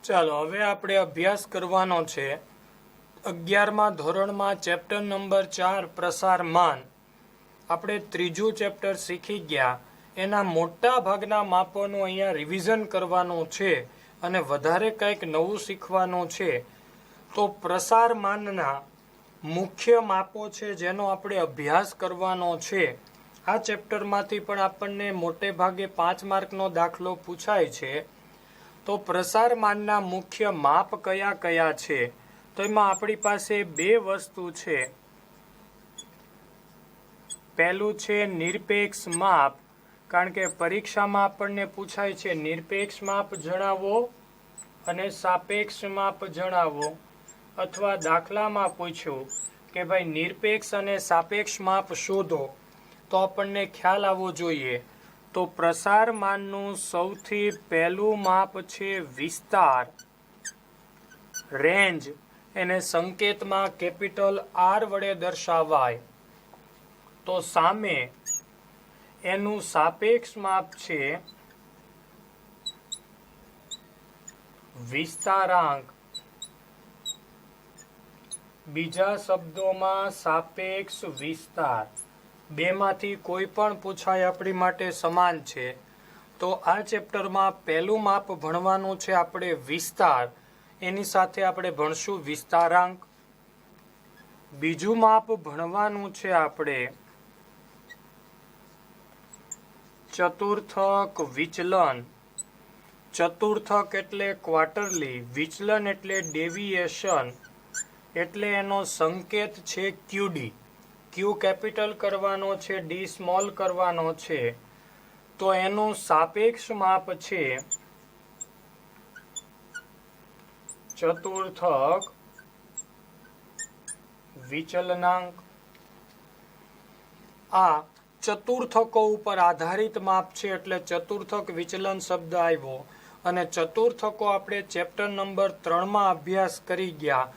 ચાલો હવે આપણે અભ્યાસ કરવાનો છે 11મા ધોરણમાં ચેપ્ટર નંબર 4 પ્રસારમાન. આપણે ત્રીજું ચેપ્ટર શીખી ગયા. એના મોટા ભાગના માપોનું અહીંયા રિવિઝન કરવાનું છે અને વધારે કંઈક નવું શીખવાનું છે. તો પ્રસારમાનના મુખ્ય માપો છે જેનો આપણે અભ્યાસ કરવાનો છે. આ ચેપ્ટરમાંથી પણ આપણને મોટે ભાગે 5 માર્કનો દાખલો પૂછાય છે. તો પ્રસારમાનના મુખ્ય માપ કયા કયા છે? તો એમાં આપણી પાસે બે વસ્તુ છે. પહેલું છે નિરપેક્ષ માપ, કારણ કે પરીક્ષામાં આપણને પૂછાય છે નિરપેક્ષ માપ જણાવો અને સાપેક્ષ માપ જણાવો, અથવા દાખલામાં પૂછ્યું કે ભાઈ નિરપેક્ષ અને સાપેક્ષ માપ શોધો, તો આપણને ખ્યાલ આવવો જોઈએ. તો પ્રસારમાનનું સૌથી પહેલું માપ છે વિસ્તાર, રેન્જ. એને સંકેતમાં કેપિટલ R વડે દર્શાવાય. તો સામે એનું સાપેક્ષ માપ છે વિસ્તારાંક. બીજા શબ્દોમાં સાપેક્ષ વિસ્તાર. બેમાંથી કોઈ પણ પૂછાય આપણી માટે સમાન છે. તો આ ચેપ્ટરમાં પહેલું માપ ભણવાનું છે આપણે વિસ્તાર, એની સાથે આપણે ભણશું વિસ્તારાંક. બીજું માપ ભણવાનું છે આપણે ચતુર્થક વિચલન. ચતુર્થક એટલે ક્વાર્ટરલી, વિચલન એટલે ડેવિએશન, એટલે એનો સંકેત છે QD. Q કેપિટલ કરવાનો છે, D સ્મોલ કરવાનો છે. તો એનું સાપેક્ષ માપ છે ચતુર્થક વિચલનાંક. આ ચતુર્થકો ઉપર આધારિત માપ છે એટલે ચતુર્થક વિચલન શબ્દ આવ્યો. અને ચતુર્થકો આપણે ચેપ્ટર નંબર 3માં અભ્યાસ કરી ગયા.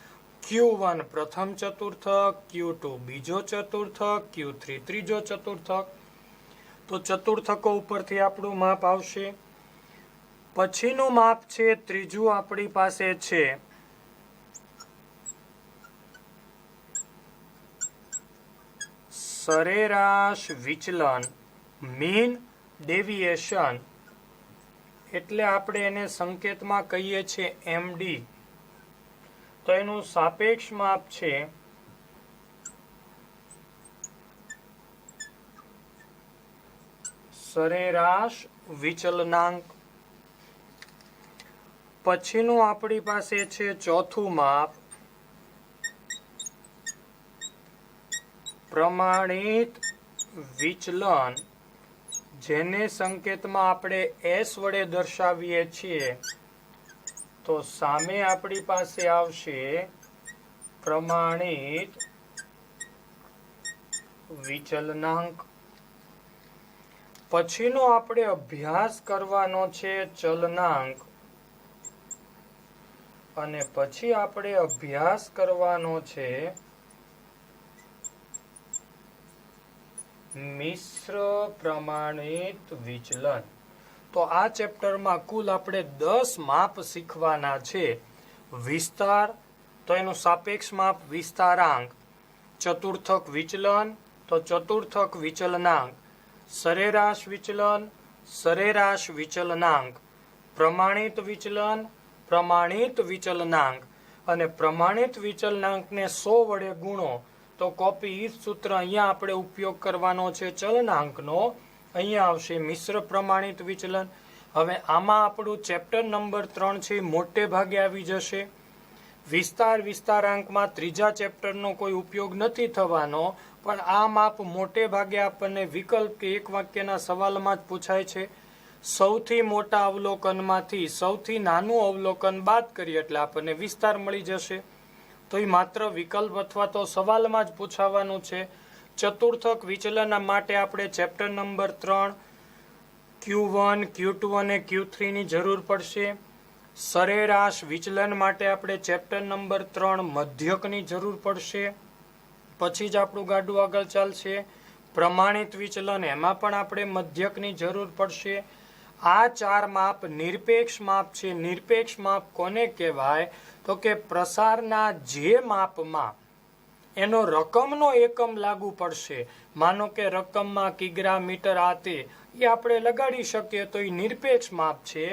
Q1 પ્રથમ ચતુર્થક, Q2 બીજો ચતુર્થક, Q3 ત્રીજો ચતુર્થક. તો ચતુર્થકો ઉપરથી આપણું માપ આવશે. પછીનું માપ છે ત્રીજું આપણી પાસે છે સરેરાશ વિચલન, મીન ડેવિએશન. એટલે આપણે એને સંકેતમાં કહીએ છીએ MD. તો એનું સાપેક્ષ માપ છે સરેરાશ વિચલનાંક. પછીનું આપણી પાસે છે ચોથું માપ પ્રમાણિત વિચલન, જેને સંકેતમાં આપણે S વડે દર્શાવીએ છીએ. તો સામે આપણી પાસે આવશે પ્રમાણિત વિચલનાંક. પછીનો આપણે અભ્યાસ કરવાનો છે ચલનાંક. અને પછી આપણે અભ્યાસ કરવાનો છે મિશ્ર પ્રમાણિત વિચલન. તો આ ચેપ્ટરમાં કુલ આપણે 10 માપ શીખવાના છે. વિસ્તાર, તો એનું સાપેક્ષ માપ વિસ્તારાંક. ચતુર્થક વિચલન, તો ચતુર્થક વિચલનાંક. સરેરાશ વિચલન, સરેરાશ વિચલનાંક. પ્રમાણિત વિચલન, પ્રમાણિત વિચલનાંક. અને પ્રમાણિત વિચલનાંકને 100 વડે ગુણો. તો કોપી ઈ સૂત્ર અહીંયા આપણે ઉપયોગ કરવાનો છે ચલનાંકનો. અહીંયા આવશે મિશ્ર પ્રમાણિત વિચલન. હવે આમાં આપણું ચેપ્ટર નંબર 3 છે મોટે ભાગે આવી જશે. વિસ્તાર વિસ્તારાંકમાં ત્રીજા ચેપ્ટરનો કોઈ ઉપયોગ નથી થવાનો, પણ આ માપ મોટે ભાગે આપણને વિકલ્પ કે એક વાક્યના સવાલમાં જ પૂછાય છે. સૌથી મોટા અવલોકનમાંથી સૌથી નાનું અવલોકન બાદ કરીએ એટલે આપણને વિસ્તાર મળી જશે. તો એ માત્ર વિકલ્પ અથવા તો સવાલમાં જ પૂછાવાનું છે. ચતુર્થક વિચલન માટે આપણે ચેપ્ટર નંબર 3 Q1, Q2 અને Q3 ની જરૂર પડશે. સરેરાશ વિચલન માટે આપણે ચેપ્ટર નંબર 3 મધ્યકની જરૂર પડશે. પછી જ આપણું ગાડું આગળ ચાલશે. પ્રમાણિત વિચલન, એમાં પણ આપણે મધ્યકની જરૂર પડશે. આ ચાર માપ નિરપેક્ષ માપ છે. નિરપેક્ષ માપ કોને કહેવાય? તો કે પ્રસારના જે માપમાં એનો રકમનો એકમ લાગુ પડશે, માનો કે રકમમાં કિગ્રા, મીટર, આ તે એ આપણે લગાડી શકીએ તો એ નિરપેક્ષ માપ છે.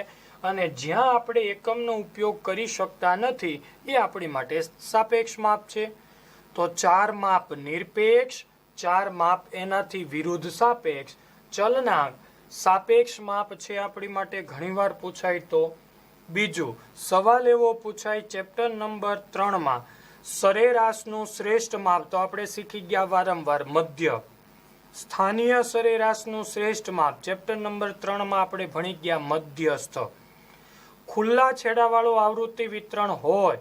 અને જ્યાં આપણે એકમનો ઉપયોગ કરી શકતા નથી એ આપણી માટે સાપેક્ષ માપ છે. તો ચાર માપ નિરપેક્ષ, ચાર માપ એનાથી વિરુદ્ધ સાપેક્ષ. ચલનાંક સાપેક્ષ માપ છે આપણી માટે ઘણીવાર પૂછાય. તો બીજું સવાલ એવો પૂછાય ચેપ્ટર નંબર 3 માં સરેરાશનું શ્રેષ્ઠ માપ. તો આપણે શીખી ગયા વારંવાર મધ્ય. સ્થાનીય સરેરાશનું શ્રેષ્ઠ માપ ચેપ્ટર નંબર 3 માં આપણે ભણી ગયા મધ્યસ્થ. ખુલ્લા છેડાવાળું આવૃત્તિ વિતરણ હોય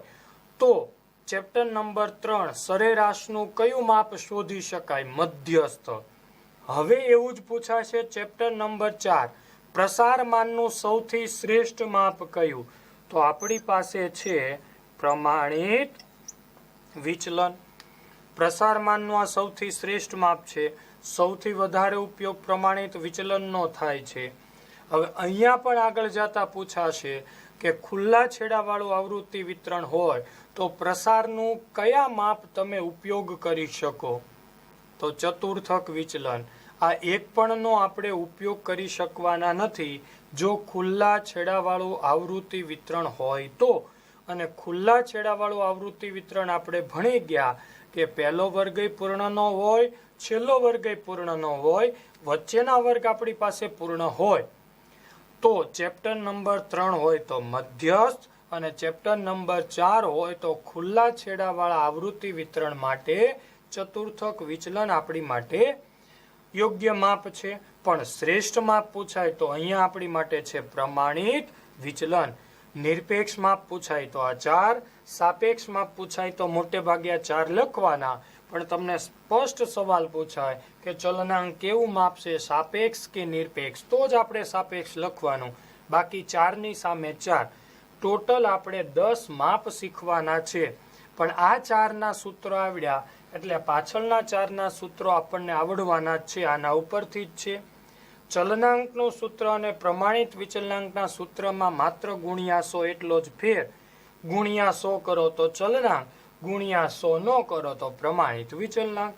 તો ચેપ્ટર નંબર 3 સરેરાશનું કયું માપ શોધી શકાય? મધ્યસ્થ. હવે એવું જ પૂછાશે ચેપ્ટર નંબર 4 પ્રસારમાનનું સૌથી શ્રેષ્ઠ માપ કયું? તો આપણી પાસે છે પ્રમાણિત વિચલન. પ્રસારમાનનું આ સૌથી શ્રેષ્ઠ માપ છે. સૌથી વધારે ઉપયોગ પ્રમાણિત વિચલનનો થાય છે. હવે અહીંયા પણ આગળ જતા પૂછાશે કે ખુલ્લા છેડાવાળું આવૃત્તિ વિતરણ હોય તો પ્રસારનું કયા માપ તમે ઉપયોગ કરી શકો? તો ચતુર્થક વિચલન. આ એક પણનો આપણે ઉપયોગ કરી શકવાના નથી જો ખુલ્લા છેડાવાળું આવૃત્તિ વિતરણ હોય તો. અને ખુલ્લા છેડાવાળું આવૃત્તિ વિતરણ આપણે ભણી ગયા કે પહેલો વર્ગ પૂર્ણ ન હોય, છેલ્લો વર્ગ પૂર્ણ ન હોય, વચ્ચેના વર્ગ આપણી પાસે પૂર્ણ હોય. તો ચેપ્ટર નંબર 3 હોય તો મધ્યસ્થ અને ચેપ્ટર નંબર 4 હોય તો ખુલ્લા છેડાવાળા આવૃત્તિ વિતરણ માટે ચતુર્થક વિચલન આપણી માટે યોગ્ય માપ છે. પણ શ્રેષ્ઠ માપ પૂછાય તો અહીંયા આપણી માટે છે પ્રમાણિત વિચલન. નિરપેક્ષ માપ પૂછાય તો આ 4, સાપેક્ષ માપ પૂછાય તો મોટે ભાગે આ 4 લખવાના. પણ તમને સ્પષ્ટ સવાલ પૂછાય કે ચલનાંક કેવું માપ છે, સાપેક્ષ કે નિરપેક્ષ, તો જ આપણે સાપેક્ષ લખવાનું. બાકી 4 ની સામે 4. ટોટલ આપણે 10 માપ શીખવાના છે. પણ આ 4ના સૂત્રો આવડ્યા એટલે પાછળના 4ના સૂત્રો આપણને આવડવાના જ છે. આના ઉપરથી જ છે. ચલનાંકનું સૂત્ર અને પ્રમાણિત વિચલનાંકના સૂત્રમાં માત્ર ગુણ્યા 100 એટલો જ ફેર. ગુણ્યા 100 કરો તો ચલનાંક, ગુણ્યા 100 ન કરો તો પ્રમાણિત વિચલનાંક.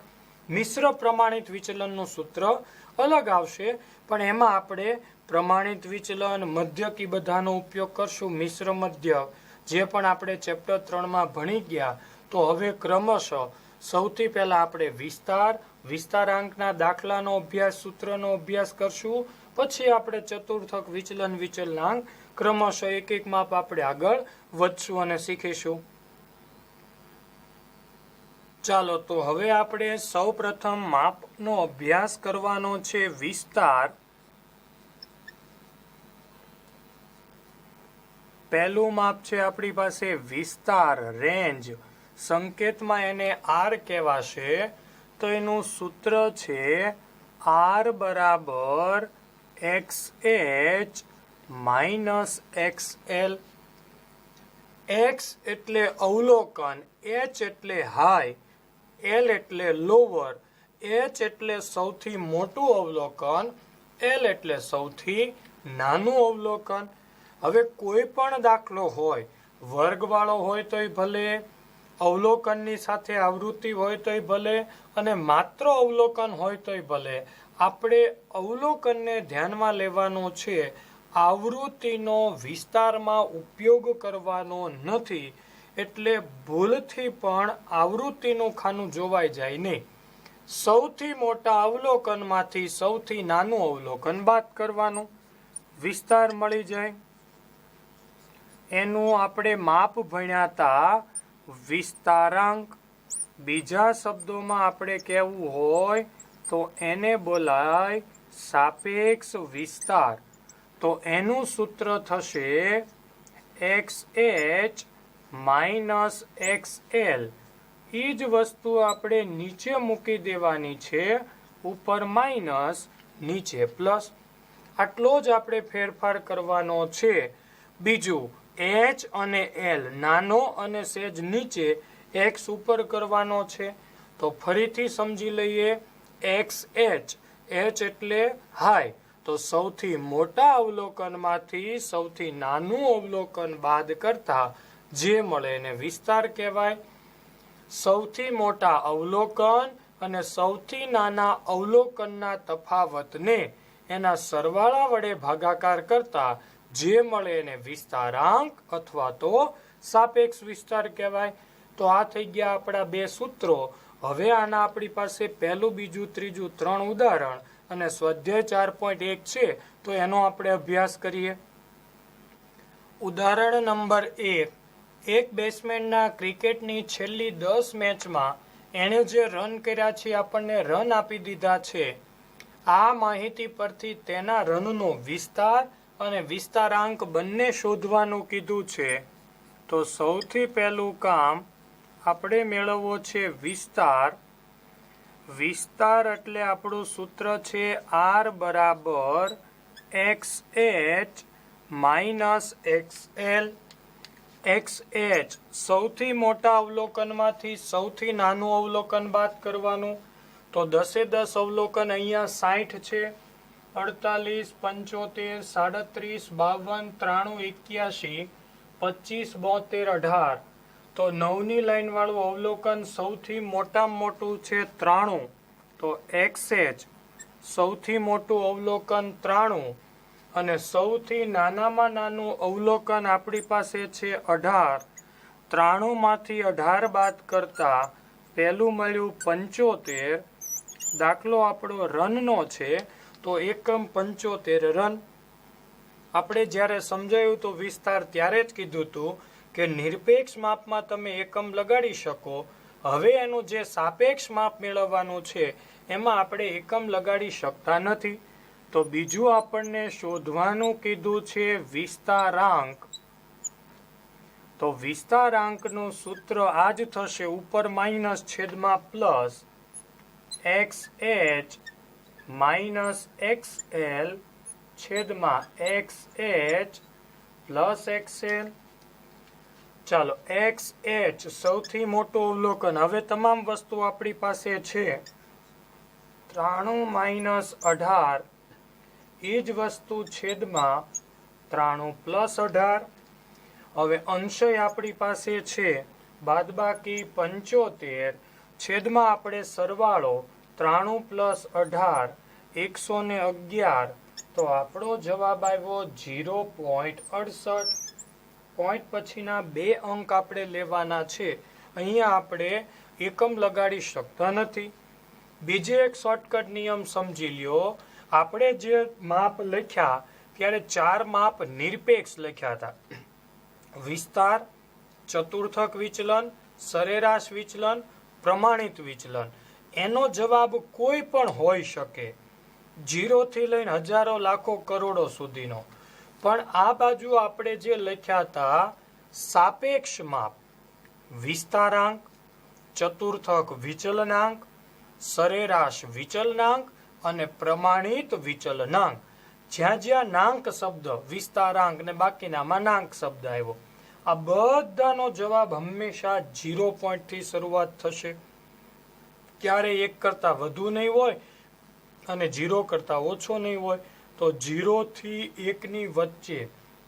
મિશ્ર પ્રમાણિત વિચલનનું સૂત્ર અલગ આવશે પણ એમાં આપણે પ્રમાણિત વિચલન, મધ્યકી બધાનો ઉપયોગ કરશું. મિશ્ર મધ્ય જે પણ આપણે ચેપ્ટર 3 માં ભણી ગયા. તો હવે ક્રમશઃ સૌથી પહેલા આપણે વિસ્તારાંકના દાખલાનો અભ્યાસ, સૂત્રનો અભ્યાસ કરશું. પછી આપણે ચતુર્થક વિચલન, વિચલનાંક ક્રમશઃ એક એક માપ આપણે આગળ વધશું અને શીખીશું. ચાલો તો હવે આપણે સૌ પ્રથમ માપનો અભ્યાસ કરવાનો છે વિસ્તાર. પહેલું માપ છે આપણી પાસે વિસ્તાર, રેન્જ. સંકેતમાં એને આર કહેવાશે. તો એનું સૂત્ર છે આર બરાબર XH માઇનસ XL. X એટલે અવલોકન, H એટલે હાઈ, L એટલે લોવર, H એટલે સૌથી મોટું અવલોકન, L એટલે સૌથી નાનું અવલોકન. હવે કોઈ પણ દાખલો હોય, વર્ગવાળો હોય તોય ભલે, અવલોકનની સાથે આવૃત્તિ હોય તોય ભલે, અને માત્ર અવલોકન હોય તોય ભલે, આપણે અવલોકનને ધ્યાનમાં લેવાનો છે. આવૃત્તિનો વિસ્તારમાં ઉપયોગ કરવાનો નથી. એટલે ભૂલથી પણ આવૃત્તિનું ખાનું જોવાઈ જાય નહીં. સૌથી મોટા અવલોકનમાંથી સૌથી નાનું અવલોકન બાદ કરવાનું, વિસ્તાર મળી જાય. એનું આપણે માપ ભણ્યા હતા વિસ્તારાંક. બીજા શબ્દોમાં આપણે કહેવું હોય તો એને બોલાય સાપેક્ષ વિસ્તાર. તો એનું સૂત્ર થશે XH માઇનસ XL. એ જ વસ્તુ આપણે નીચે મૂકી દેવાની છે, ઉપર માઇનસ, નીચે પ્લસ. આટલો જ આપણે ફેરફાર કરવાનો છે. બીજું H અને L નાનો અને સેજ નીચે, X ઉપર કરવાનો છે. તો ફરીથી સમજી લઈએ. XH, H એટલે હાઈ, તો સૌથી મોટા અવલોકનમાંથી સૌથી નાનું અવલોકન બાદ કરતા જે મળે એને વિસ્તાર કહેવાય. સૌથી મોટા અવલોકન અને સૌથી નાના અવલોકનના તફાવતને એના સરવાળા વડે ભાગાકાર કરતા જે મળે એને વિસ્તારાંક અથવા તો સાપેક્ષ વિસ્તાર કહેવાય. તો આ થઈ ગયા આપણા બે સૂત્રો. હવે આના આપણી પાસે પહેલું, બીજું, ત્રીજું 3 ઉદાહરણ અને સ્વાધ્યાય 4.1 છે, તો એનો આપણે અભ્યાસ કરીએ. ઉદાહરણ નંબર 1. એક બેટ્સમેનના ક્રિકેટની છેલ્લી 10 મેચમાં એણે જે રન કર્યા છે આપણને રન આપી દીધા છે. આ માહિતી પરથી તેના રનનો વિસ્તાર અને વિસ્તારાંક બંને શોધવાનું કીધું છે. તો સૌથી પહેલું કામ આપણે મેળવવો છે વિસ્તાર. વિસ્તાર એટલે આપણું સૂત્ર છે R બરાબર XH માઇનસ XL. XH સૌથી મોટા અવલોકનમાંથી સૌથી નાનું અવલોકન બાદ કરવાનું. તો 10 અવલોકન અહીંયા 60 છે, 48, 75, 37, 52, 93, 81, 25, 72, 18. તો 9ની લાઈન વાળું અવલોકન સૌથી મોટામાં મોટું છે 93. તો XH સૌથી મોટું અવલોકન 93 અને સૌથી નાનામાં નાનું અવલોકન આપણી પાસે છે 18. 93 માંથી 18 બાદ કરતા પહેલું મળ્યું 75. દાખલો આપણો રનનો છે તો એકમ 75 રન. આપણે જ્યારે સમજાયું તો વિસ્તાર ત્યારે જ કીધું હતું કે નિરપેક્ષ માપમાં તમે એકમ લગાડી શકો. હવે એનું જે સાપેક્ષ માપ મેળવવાનું છે એમાં આપણે એકમ લગાડી શકતા નથી. તો બીજું આપણને શોધવાનું કીધું છે વિસ્તારાંક. તો વિસ્તારાંકનું સૂત્ર આ જ થશે, ઉપર માઇનસ છેદમાં પ્લસ XH માઇનસ XL છેદમાં XH પ્લસ XL. ચાલો, XH સૌથી મોટું અવલોકન. હવે તમામ વસ્તુ આપણી પાસે છે. 93 માઇનસ 18 એ જ વસ્તુ છેદમાં 93 પ્લસ 18. હવે અંશય આપણી પાસે છે બાદબાકી 75 છેદમાં આપણે સરવાળો 93 પ્લસ 18 111. તો આપણો જવાબ આવ્યો 0.68. પોઈન્ટ પછીના 2 અંક આપણે લેવાના છે. અહીંયા આપણે એકમ લગાડી શકતા નથી. બીજો એક શોર્ટકટ નિયમ સમજી લ્યો. આપણે જે માપ લખ્યા ત્યારે 4 માપ નિરપેક્ષ લખ્યા હતા. વિસ્તાર, ચતુર્થક વિચલન, સરેરાશ વિચલન, પ્રમાણિત વિચલન. એનો જવાબ કોઈ પણ હોઈ શકે, 0 થી લઈને હજારો, લાખો, કરોડો સુધીનો. પણ આ બાજુ આપણે જે લખ્યા હતા સાપેક્ષ માપ, વિસ્તારાંક, ચતુર્થક વિચલનાંક, સરેરાશ વિચલનાંક અને પ્રમાણિત વિચલનાંક. જ્યાં જ્યાં નાંક શબ્દ, વિસ્તારાંક ને બાકીનામાં નાંક શબ્દ આવ્યો, આ બધાનો જવાબ હંમેશા 0 પોઈન્ટથી શરૂઆત થશે. ક્યારેય 1 કરતા વધુ નહીં હોય અને 0 કરતા ઓછો નહીં હોય. તો 0 થી 1ની વચ્ચે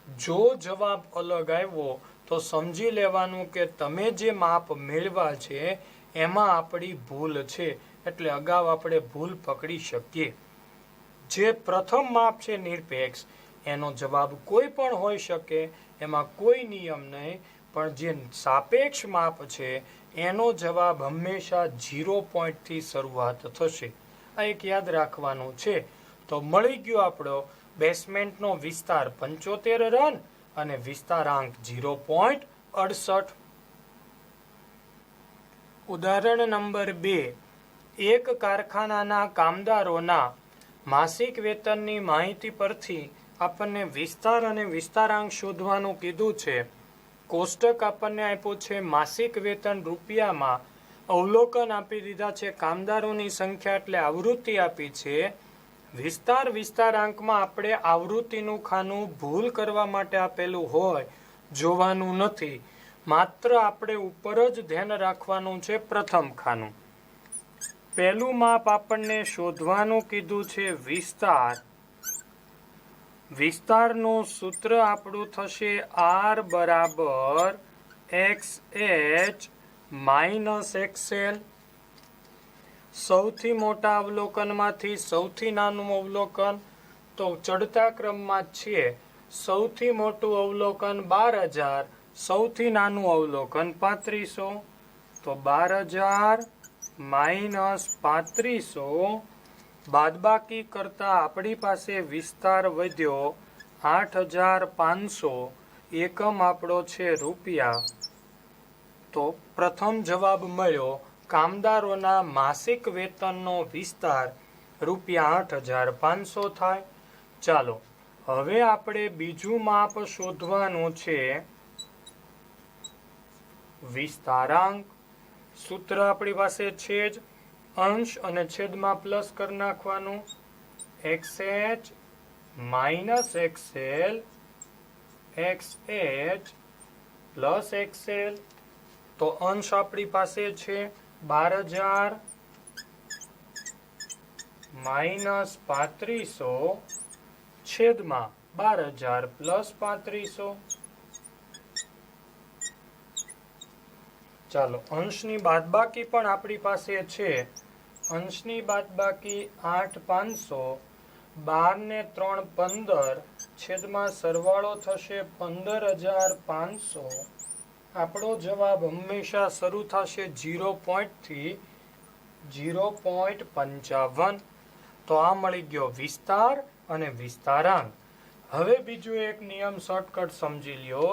જો જવાબ અલગ આવ્યો તો સમજી લેવાનું કે તમે જે માપ મેળવ્યા છે એમાં આપણી ભૂલ છે. એટલે અગાઉ આપણે ભૂલ પકડી શકીએ. જે પ્રથમ માપ છે નિરપેક્ષ, એનો જવાબ કોઈ પણ હોઈ શકે, એમાં કોઈ નિયમ નહીં. પણ જે સાપેક્ષ માપ છે એનો જવાબ હંમેશા 0 પોઈન્ટથી શરૂઆત થશે. આ એક યાદ રાખવાનું છે. તો મળી ગયો આપણો બેટ્સમેનનો વિસ્તાર 75 રન અને વિસ્તારાંક 0.68. ઉદાહરણ નંબર 2. એક કારખાનાના કામદારોના માસિક વેતનની માહિતી પરથી આપણને વિસ્તાર અને વિસ્તારાંક શોધવાનું કીધું છે. કોષ્ટક આપણને આપ્યું છે માસિક વેતન રૂપિયામાં. અવલોકન આપી દીધા છે કામદારોની સંખ્યા એટલે આવૃત્તિ આપી છે. વિસ્તારાંકમાં આપણે આવૃત્તિનું ખાનું ભૂલ કરવા માટે આપેલું હોય જોવાનું નથી. માત્ર આપણે ઉપર જ ધ્યાન રાખવાનું છે પ્રથમ ખાનું. પહેલું માપ આપણને શોધવાનું કીધું છે વિસ્તાર વિસ્તારનું સૂત્ર આપણું થશે R બરાબર XH માઇનસ XL. સૌથી મોટા અવલોકનમાંથી સૌથી નાનું અવલોકન, તો ચડતા ક્રમમાં છે. સૌથી મોટું અવલોકન 12,000, સૌથી નાનું અવલોકન 3500. તો 12,000 માઇનસ 3500 બાદબાકી કરતા આપણી પાસે વિસ્તાર વધ્યો 8,500. એકમ આપણો છે રૂપિયા. તો પ્રથમ જવાબ મળ્યો. કામદારોના માસિક વેતનનો વિસ્તાર રૂપિયા 8,500 થાય. ચાલો હવે આપણે બીજું માપ શોધવાનું છે, વિસ્તારાંક. સૂત્ર આપણી પાસે છે જ, અંશ અને છેદમાં પ્લસ કરી નાખવાનું. XH minus XL XH plus XL. તો અંશ આપણી પાસે છે 12,000 માઇનસ 3500 છેદમાં 12,000 પ્લસ 3500. ચાલો અંશની બાદબાકી પણ આપણી પાસે છે. અંશની બાદબાકી 8,500, 12 ને 3 15 છેદમાં સરવાળો થશે 15,500. આપણો જવાબ હંમેશા શરૂ થશે 0 પોઈન્ટથી 0.55. તો આ મળી ગયો વિસ્તાર અને વિસ્તારાંક. હવે બીજો એક નિયમ શોર્ટકટ સમજી લ્યો.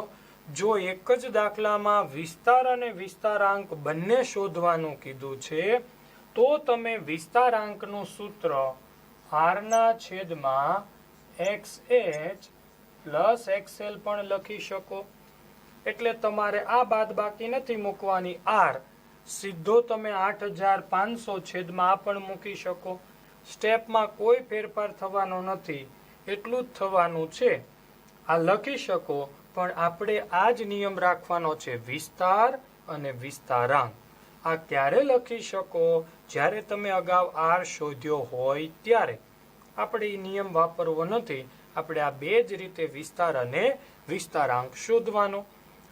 જો એક જ દાખલામાં વિસ્તાર અને વિસ્તારાંક બંને શોધવાનું કીધું છે, તો તમે વિસ્તારાંકનું સૂત્ર R ના છેદમાં XH પ્લસ XL પણ લખી શકો. એટલે તમારે આ બાદબાકી નથી મૂકવાની. R સીધો તમે 8,500 છેદમાં આ પણ મૂકી શકો. સ્ટેપમાં કોઈ ફેરફાર થવાનો નથી, એટલું જ થવાનું છે. આ લખી શકો, પણ આપણે આ જ નિયમ રાખવાનો છે, વિસ્તાર અને વિસ્તારાંક. આ ક્યારે લખી શકો? જ્યારે તમે અગાઉ R શોધ્યો હોય ત્યારે. આપણે એ નિયમ વાપરવો નથી. આપણે આ બે જ રીતે વિસ્તાર અને વિસ્તારાંક શોધવાનો.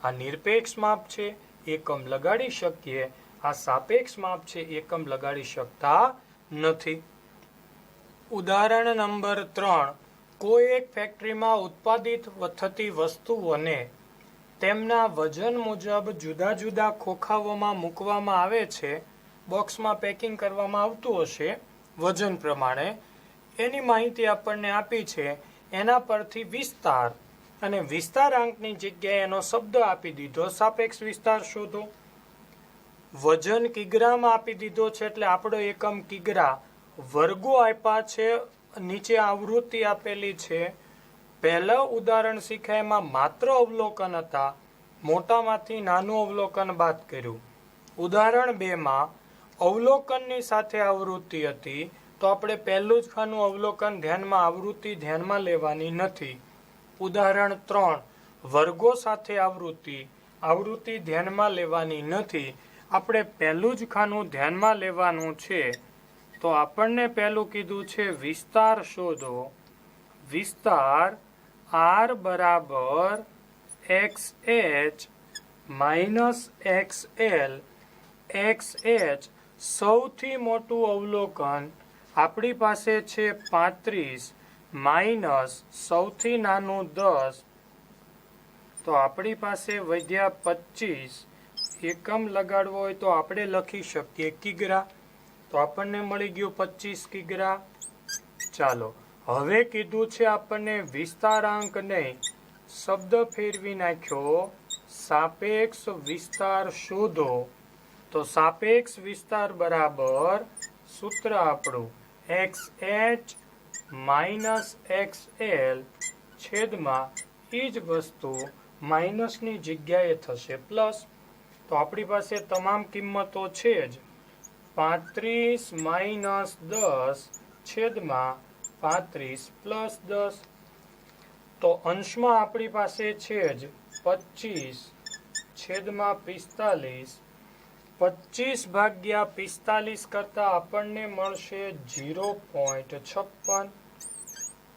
આ નિરપેક્ષ માપ છે, એકમ લગાડી શકીએ. આ સાપેક્ષ માપ છે, એકમ લગાડી શકતા નથી. ઉદાહરણ નંબર 3. કોઈ એક ફેક્ટરીમાં ઉત્પાદિત થતી વસ્તુઓને તેમના વજન મુજબ જુદા જુદા ખોખાઓમાં મૂકવામાં આવે છે. બોક્સમાં પેકિંગ કરવામાં આવતું હશે વજન પ્રમાણે. એની માહિતી આપણને આપી છે. એના પરથી વિસ્તાર અને વિસ્તારાંકની જગ્યાએ એનો શબ્દ આપી દીધો, સાપેક્ષ વિસ્તાર શોધો. વજન કિગ્રામાં આપી દીધો છે, એટલે આપણો એકમ કિગ્રા. વર્ગો આપ્યા છે, નીચે આવૃત્તિ આપેલી છે. પહેલા ઉદાહરણ શીખ્યા એમાં માત્ર અવલોકન હતા, મોટામાંથી નાનું અવલોકન બાદ કર્યું. ઉદાહરણ 2 માં અવલોકનની સાથે આવૃત્તિ હતી, તો આપણે પહેલું જ ખાનું અવલોકન ધ્યાનમાં, આવૃત્તિ ધ્યાનમાં લેવાની નથી. ઉદાહરણ 3 વર્ગો સાથે આવૃત્તિ, આવૃત્તિ ધ્યાનમાં લેવાની નથી. આપણે પહેલું જ ખાનું ધ્યાનમાં લેવાનું છે. તો આપણને પહેલું કીધું છે વિસ્તાર શોધો. વિસ્તાર R બરાબર XH માઇનસ XL. XH સૌથી મોટું અવલોકન આપણી પાસે છે 35 માઇનસ સૌથી નાનું 10. તો આપણી પાસે વધ્યા 25. એકમ લગાડવો હોય તો આપણે લખી શકીએ કિગ્રા. તો આપણને મળી ગયું 25 કિગ્રા. ચાલો હવે કીધું છે આપણને વિસ્તારાંક નહીં, શબ્દ ફેરવી નાખ્યો, સાપેક્ષ વિસ્તાર શોધો. તો સાપેક્ષ વિસ્તાર બરાબર સૂત્ર આપણું XH માઇનસ XL છેદમાં એ જ વસ્તુ માઇનસની જગ્યાએ થશે પ્લસ. તો આપણી પાસે તમામ કિંમતો છે જ. 35 માઇનસ 10 છેદમાં 35 પ્લસ 10. તો અંશમાં આપણી પાસે છે જ 25 છેદમાં 45. 25 ભાગ્યા 45 કરતા આપણને મળશે 0.56.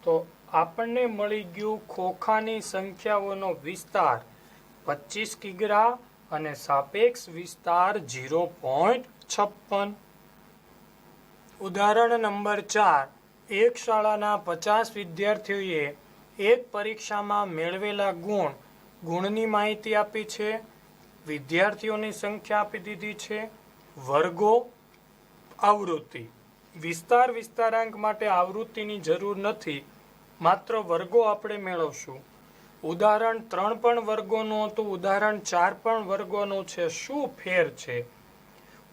તો આપણને મળી ગયું ખોખાની સંખ્યાઓનો વિસ્તાર 25 કિગ્રા અને સાપેક્ષ વિસ્તાર 0.56. ઉદાહરણ નંબર 4. એક શાળાના 50 વિદ્યાર્થીઓએ એક પરીક્ષામાં મેળવેલા ગુણની માહિતી આપી છે. વિદ્યાર્થીઓની સંખ્યા આપી દીધી છે. વર્ગો, આવૃત્તિ. વિસ્તારાંક માટે આવૃત્તિની જરૂર નથી, માત્ર વર્ગો આપણે મેળવશું. ઉદાહરણ 3 પણ વર્ગોનું હતું, ઉદાહરણ 4 પણ વર્ગોનું છે. શું ફેર છે?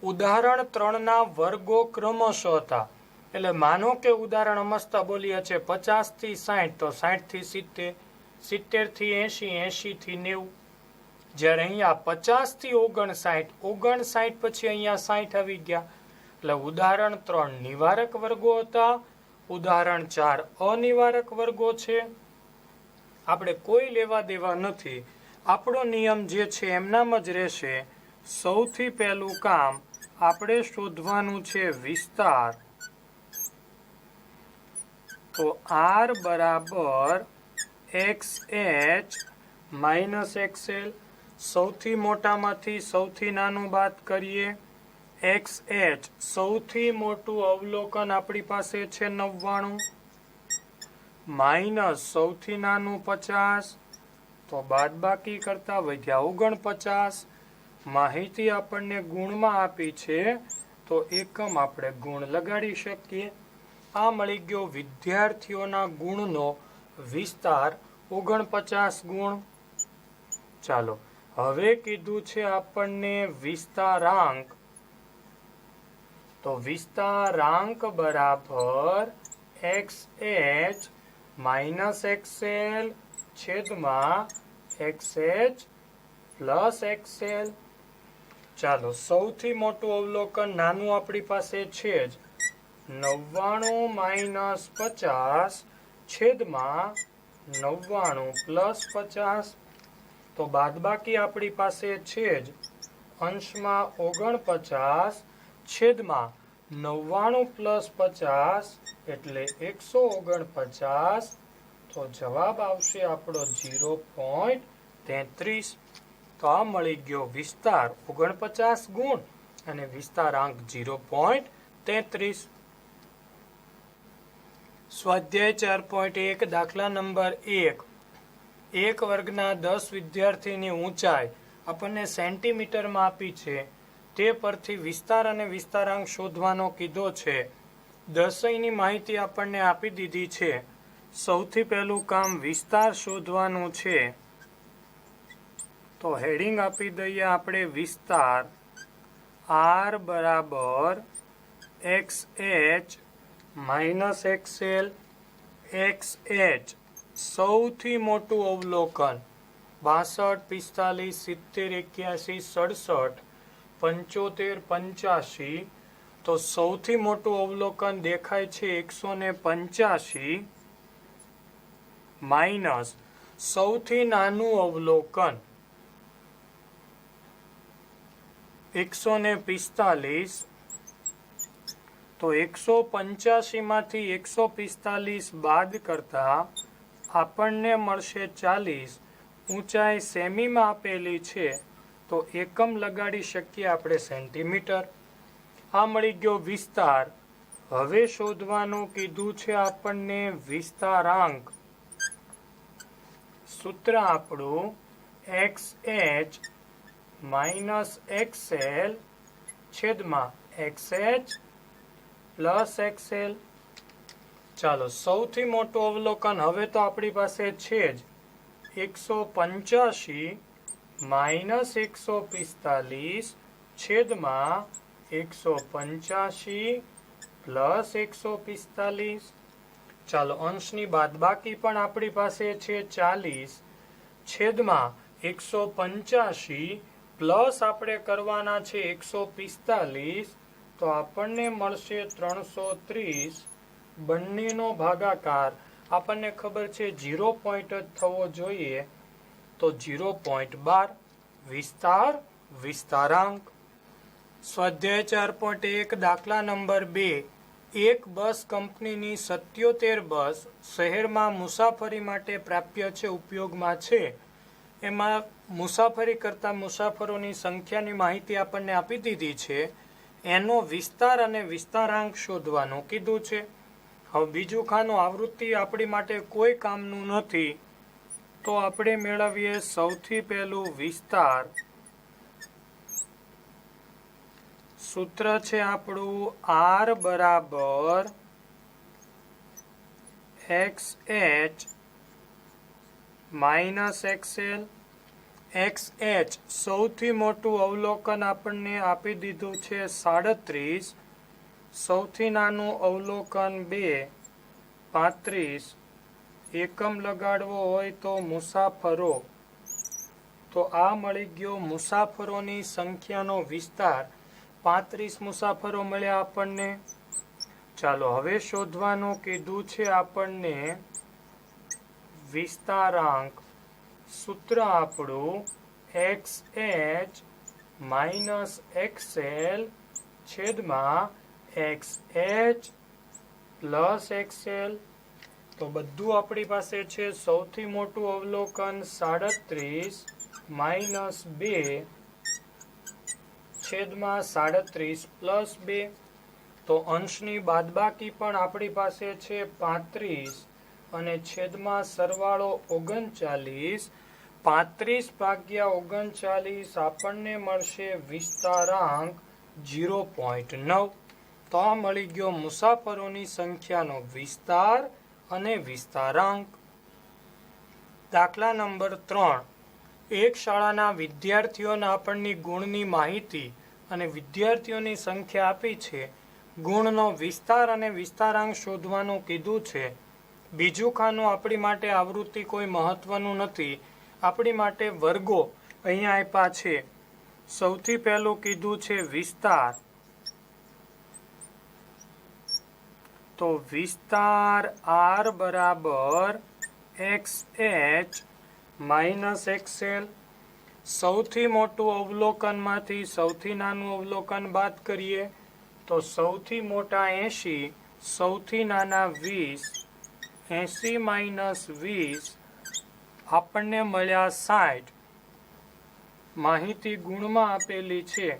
ઉદાહરણ 3 ના વર્ગો ક્રમશ હતા. એટલે માનો કે ઉદાહરણ સમજતા બોલીએ છે 50 થી 60, તો 60 થી 70, 70 થી 80, 80 થી 90. જ્યારે અહીંયા 50 થી 59, 59 પછી અહીંયા 60 આવી ગયા. એટલે ઉદાહરણ 3 નિવારક વર્ગો હતા, ઉદાહરણ 4 અનિવારક વર્ગો છે. આપણે કોઈ લેવા દેવા નથી. આપણો નિયમ જે છે એમનામ જ રહેશે. સૌથી પહેલું કામ આપણે શોધવાનું છે વિસ્તાર. તો R બરાબર XH માઇનસ XL. સૌથી મોટામાંથી સૌથી નાનું બાદ કરીએ. XH સૌથી મોટું અવલોકન આપણી પાસે છે 99, માઇનસ સૌથી નાનું 50, તો બાદબાકી કરતા વધ્યા 49. માહિતી આપણને ગુણમાં આપી છે, તો એકમ આપણે ગુણ લગાડી શકીએ. આ મળી ગયો વિદ્યાર્થીઓના ગુણનો વિસ્તાર 49 ગુણ. ચાલો હવે કીધું છે આપણને વિસ્તારાંક. તો વિસ્તારાંક બરાબર XH માઇનસ XL છેદમાં XH પ્લસ XL. ચાલો સૌથી મોટું અવલોકન નાનું આપણી પાસે છે જ, 99 માઇનસ 50 છેદમાં 99 પ્લસ 50. તો બાદબાકી આપણી પાસે છે જ, અંશમાં 49 છેદમાં 99 પ્લસ 50 એટલે 149. તો જવાબ આવશે આપણો 0.33. તો આ મળી ગયો વિસ્તાર 49 ગુણ અને વિસ્તારાંક 0.33. સ્વાધ્યાય 4.1 દાખલા નંબર 1. એક વર્ગના 10 વિદ્યાર્થીની ઊંચાઈ આપણને સેન્ટીમીટરમાં આપી છે. તે પરથી વિસ્તાર અને વિસ્તારાંક શોધવાનો કીધો છે. દસયની માહિતી આપણને આપી દીધી છે. સૌથી પહેલું કામ વિસ્તાર શોધવાનું છે. તો હેડિંગ આપી દઈએ આપણે વિસ્તાર. R બરાબર XH માઇનસ XL. XH સૌથી મોટું અવલોકન 62, 45, 70, 81, 67, 75. તો સૌથી મોટું અવલોકન દેખાય છે 185 માઇનસ સૌથી નાનું અવલોકન 145. તો 185 માંથી 145 બાદ કરતા આપણને મળશે 40. ઊંચાઈ સેમીમાં આપેલી છે, તો એકમ લગાડી શકીએ આપણે સેન્ટીમીટર. આ મળી ગયો વિસ્તાર. હવે શોધવાનું કીધું છે આપણને વિસ્તારાંક. સૂત્ર આપણું XH માઇનસ XL છેદમાં XH પ્લસ XL. ચાલો સૌથી મોટું અવલોકન હવે તો આપણી પાસે છે જ 185 માઇનસ 145 છેદમાં 185 પ્લસ 145. ચાલો અંશની બાદબાકી પણ આપણી પાસે છે 40 છેદમાં 185 પ્લસ આપણે કરવાના છે 145. તો આપણને મળશે 330. બંનેનો ભાગાકાર આપણને ખબર છે 0 પોઈન્ટ જ થવો જોઈએ, તો 0.12. વિસ્તાર વિસ્તારાંક. સ્વાધ્યાય 4.1 દાખલા નંબર 2. એક બસ કંપનીની 77 બસ શહેરમાં મુસાફરી માટે પ્રાપ્ય છે, ઉપયોગમાં છે. એમાં મુસાફરી કરતા મુસાફરોની સંખ્યાની માહિતી આપણને આપી દીધી છે. એનો વિસ્તાર અને વિસ્તારાંક શોધવાનું કીધું છે. હવે બીજું ખાનું આવૃત્તિ આપણી માટે કોઈ કામનું નથી, તો આપણે મેળવીએ સૌથી પહેલું વિસ્તાર. સૂત્ર છે આપણું R બરાબર XH માઇનસ XL. XH સૌથી મોટું અવલોકન આપણને આપી દીધું છે 37, સૌથી નાનું અવલોકન 2, 35. એકમ લગાડવો હોય તો મુસાફરો, તો આ મળી ગયો મુસાફરોની સંખ્યાનો વિસ્તાર. 35 મુસાફરો મળ્યા આપણને. ચાલો હવે શોધવાનું કીધું છે આપણને વિસ્તારાંક. સૂત્ર આપણું XH માઇનસ XL છેદમાં XH પ્લસ XL. તો બધું આપણી પાસે છે. સૌથી મોટું અવલોકન 37 માઇનસ 2 છેદમાં 37 પ્લસ 2. તો અંશની બાદબાકી પણ આપણી પાસે છે 35 અને છેદમાં સરવાળો 39. 35 ભાગ્યા 39 આપણને મળશે વિસ્તારાંક 0.9. તો આ મળી ગયો મુસાફરોની સંખ્યાનો વિસ્તાર અને વિસ્તારાંક. દાખલા નંબર 3. એક શાળાના વિદ્યાર્થીઓના આપણની ગુણની માહિતી અને વિદ્યાર્થીઓની સંખ્યા આપી છે. ગુણનો વિસ્તાર અને વિસ્તારાંક શોધવાનું કીધું છે. બીજું ખાનું આપણી માટે આવૃત્તિ કોઈ મહત્વનું નથી, આપણી માટે વર્ગો અહીંયા આપ્યા છે. સૌથી પહેલું કીધું છે વિસ્તાર. તો વિસ્તાર R બરાબર XH માઇનસ XL. સૌથી મોટું અવલોકનમાંથી સૌથી નાનું અવલોકન બાદ કરીએ તો સૌથી મોટા 80, સૌથી નાના 20. 80 માઇનસ 20 આપણને મળ્યા 60. માહિતી ગુણમાં આપેલી છે,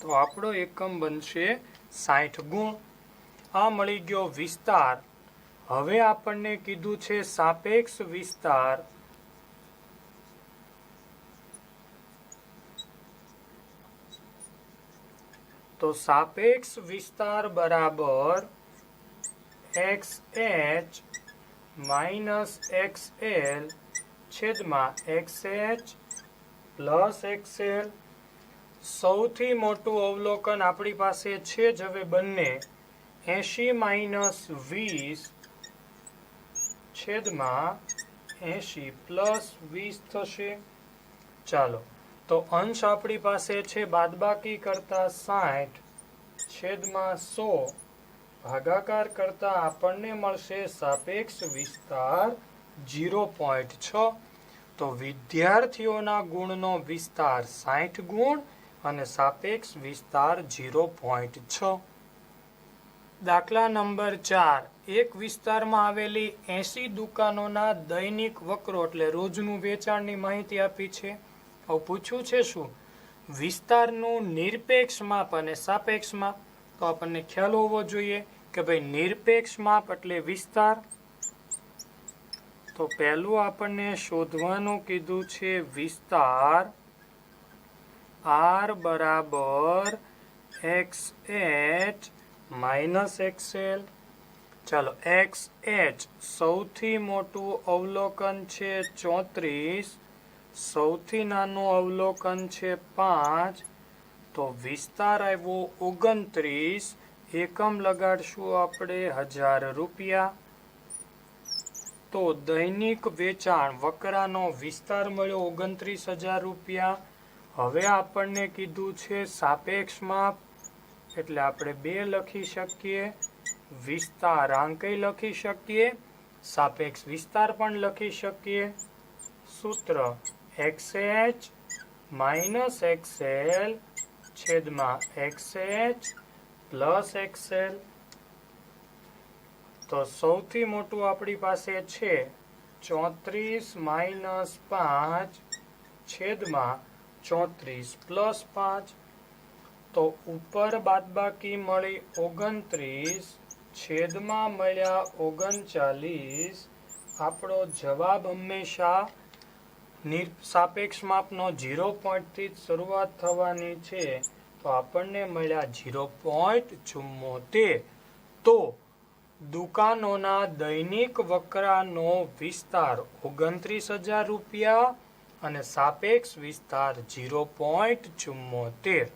તો આપણો એકમ બનશે 60 ગુણ. આ મળી ગયો વિસ્તાર. હવે આપણને કીધું છે સાપેક્ષ વિસ્તાર. તો સાપેક્ષ વિસ્તાર બરાબર XH માઇનસ XL છેદમાં XH પ્લસ XL. સૌથી મોટું અવલોકન આપણી પાસે છે જ હવે બંને. 80 માઇનસ 20 છેદમાં 80 પ્લસ 20 થશે. ચાલો, તો અંશ આપણી પાસે છે બાદબાકી કરતા 60 છેદમાં 100 ભાગાકાર કરતા આપણને મળશે સાપેક્ષ વિસ્તાર 0.6. તો વિદ્યાર્થીઓના ગુણનો વિસ્તાર 60 ગુણ અને સાપેક્ષ વિસ્તાર 0.6. દાખલા નંબર 4. એક વિસ્તારમાં આવેલી 80 દુકાનોના દૈનિક વકરો એટલે રોજનું વેચાણની માહિતી આપી છે. હવે પૂછ્યું છે શું? વિસ્તારનું નિરપેક્ષ માપ અને સાપેક્ષ માપ. તો આપણને ખ્યાલ હોવો જોઈએ કે ભાઈ નિરપેક્ષ માપ એટલે વિસ્તાર. તો પહેલું આપણને શોધવાનું કીધું છે વિસ્તાર R બરાબર XH માઇનસ XL. ચાલો, XH સૌથી મોટું અવલોકન છે 34, સૌથી નાનું અવલોકન છે 5. તો વિસ્તાર આવ્યો 29. એકમ લગાડશું આપણે 1000 રૂપિયા. તો દૈનિક વેચાણ વકરાનો વિસ્તાર મળ્યો 29,000 રૂપિયા. હવે આપણને કીધું છે સાપેક્ષ માપ, એટલે આપણે 2 લખી શકીએ, વિસ્તારાંક લખી શકીએ, સાપેક્ષ વિસ્તાર પણ લખી શકીએ. સૂત્ર XH માઇનસ XL છેદમાં XH પ્લસ XL. તો સૌથી મોટું આપણી પાસે છે 34 - 5 છેદમાં 34 પ્લસ 5. તો ઉપર બાદબાકી મળી 29 છેદમાં મળ્યા 39. આપણો જવાબ હંમેશા સાપેક્ષ માપનો 0 પોઈન્ટથી જ શરૂઆત થવાની છે. તો આપણને મળ્યા 0.74. તો દુકાનોના દૈનિક વકરાનો વિસ્તાર 29,000 રૂપિયા અને સાપેક્ષ વિસ્તાર 0.74.